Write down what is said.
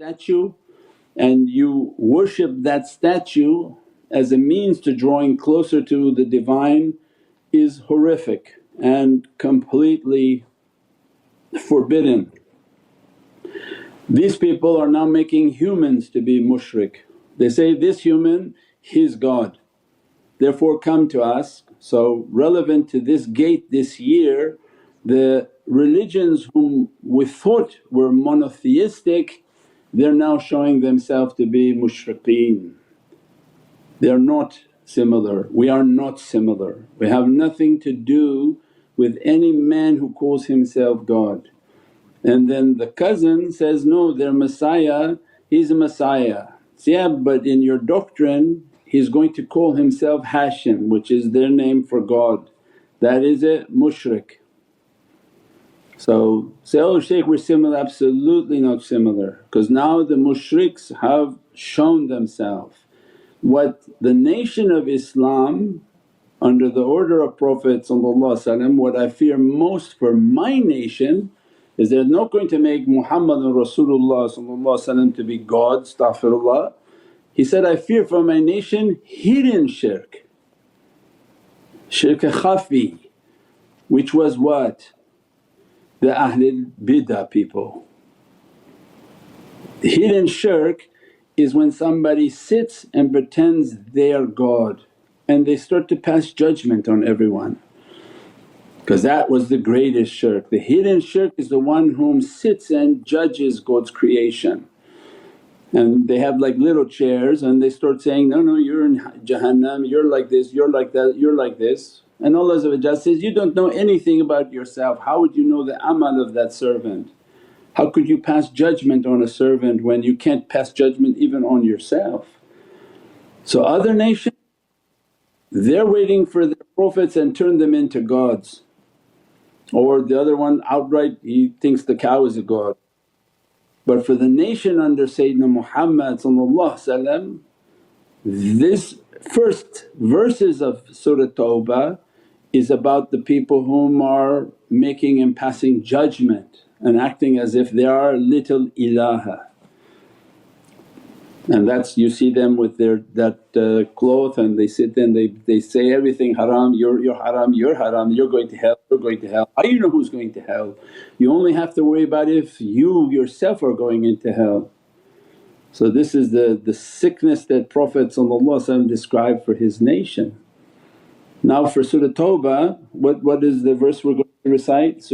statue and you worship that statue as a means to drawing closer to the Divine is horrific and completely forbidden. These people are now making humans to be mushrik. They say, this human, he's God, therefore come to us. So relevant to this gate this year, the religions whom we thought were monotheistic, they're now showing themselves to be mushrikeen. They're not similar, we are not similar. We have nothing to do with any man who calls himself God. And then the cousin says, no, their Messiah, he's a Messiah. So, yeah, but in your doctrine he's going to call himself Hashim, which is their name for God. That is a mushrik. So say, oh Shaykh, we're similar. Absolutely not similar, because now the mushriks have shown themselves. What the nation of Islam under the order of Prophet what I fear most for my nation is they're not going to make Muhammadun Rasulullah to be God, astaghfirullah. He said, I fear for my nation hidden shirk, shirk khafi, which was what? The Ahlul Bid'ah people. Hidden shirk is when somebody sits and pretends they are God and they start to pass judgment on everyone, because that was the greatest shirk. The hidden shirk is the one whom sits and judges God's creation. And they have like little chairs and they start saying, no, no, you're in Jahannam, you're like this, you're like that, you're like this. And Allah says, you don't know anything about yourself, how would you know the amal of that servant? How could you pass judgment on a servant when you can't pass judgment even on yourself? So other nations, they're waiting for their prophets and turn them into gods. Or the other one outright he thinks the cow is a god. But for the nation under Sayyidina Muhammad this first verses of Surah Tawbah is about the people whom are making and passing judgment and acting as if they are little ilaha. And that's, you see them with that cloth and they sit there and they say everything haram, you're haram, you're haram, you're going to hell, you're going to hell. How you know who's going to hell? You only have to worry about if you yourself are going into hell. So this is the sickness that Prophet described for his nation. Now for Surah Tawbah, what is the verse we're going to recite?